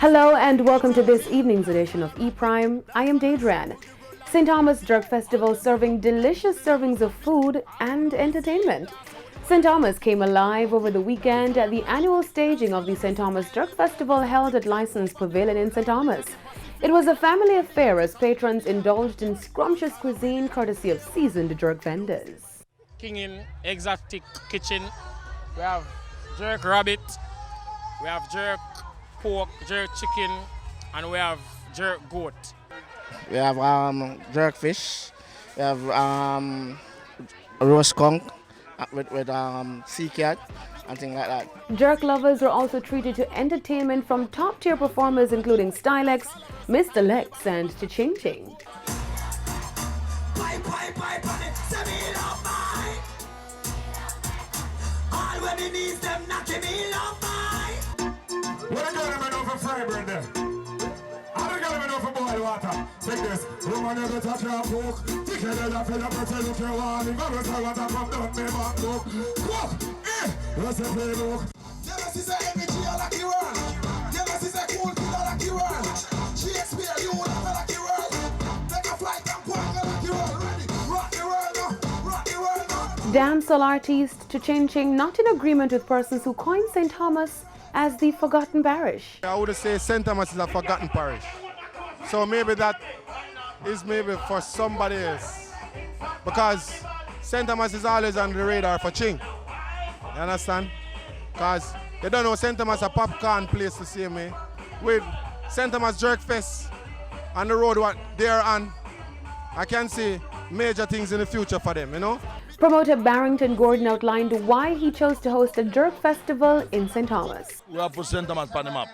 Hello and welcome to this evening's edition of E-Prime. I am Daedran. St. Thomas Drug Festival serving delicious servings of food and entertainment. St. Thomas came alive over the weekend at the annual staging of the St. Thomas Drug Festival held at Licensed Pavilion in St. Thomas. It was a family affair as patrons indulged in scrumptious cuisine courtesy of seasoned drug vendors. King in exotic kitchen, we have jerk rabbit, we have jerk pork, jerk chicken, and we have jerk goat. We have jerk fish, we have roast skunk with sea cat and things like that. Jerk lovers were also treated to entertainment from top-tier performers including Stylex, Mr. Lex, and Ching Ching. Take this, woman never touch your book. Take it and I feel up and look your one. If I was a what I'm done, me back book. Walk, what's the playbook? Jealous is a energy like the world. Jealous is a cool killer like the world. Shakespeare, you like the world. Take a flight and point like the world. Ready, rock the world now, rock the world now. Dancehall artist Ching Ching not in agreement with persons who coined St. Thomas as the forgotten parish. I would say St. Thomas is a forgotten parish. So maybe that is maybe for somebody else. Because St. Thomas is always on the radar for Ching. You understand? Because they don't know St. Thomas a popcorn place the same way. With St. Thomas Jerk Fest on the road what they're on, I can see major things in the future for them, you know? Promoter Barrington Gordon outlined why he chose to host a jerk festival in St. Thomas. We have put St. Thomas on the map.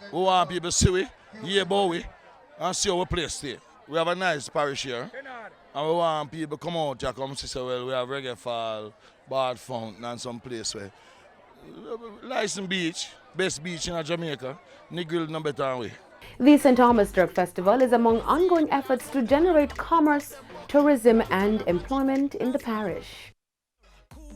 We want people to see we, hear about we, and see our place there. We have a nice parish here, and we want people to come out here, come see, so well, we have Reggae Fall, Bard Fountain, and some place where License Beach, best beach in Jamaica, Negril no better than we. The St. Thomas Drug Festival is among ongoing efforts to generate commerce, tourism and employment in the parish.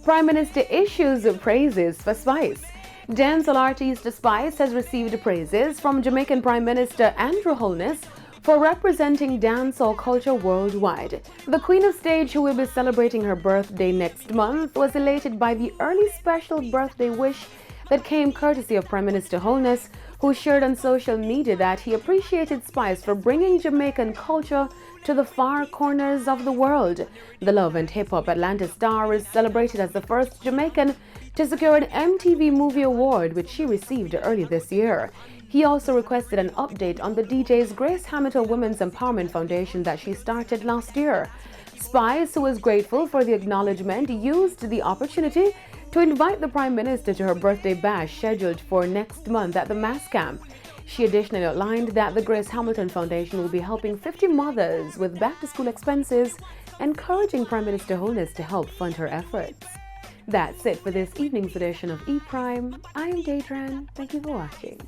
Prime Minister issues praises for Spice. Dancehall artist Spice has received praises from Jamaican Prime Minister Andrew Holness for representing dancehall culture worldwide. The Queen of Stage, who will be celebrating her birthday next month, was elated by the early special birthday wish that came courtesy of Prime Minister Holness, who shared on social media that he appreciated Spice for bringing Jamaican culture to the far corners of the world. The Love and Hip Hop Atlanta star is celebrated as the first Jamaican to secure an MTV Movie Award, which she received early this year. He also requested an update on the DJ's Grace Hamilton Women's Empowerment Foundation that she started last year. Spice, who was grateful for the acknowledgement, used the opportunity to invite the Prime Minister to her birthday bash scheduled for next month at the Mass Camp. She additionally outlined that the Grace Hamilton Foundation will be helping 50 mothers with back-to-school expenses, encouraging Prime Minister Holness to help fund her efforts. That's it for this evening's edition of E-Prime. I am Daedran. Thank you for watching.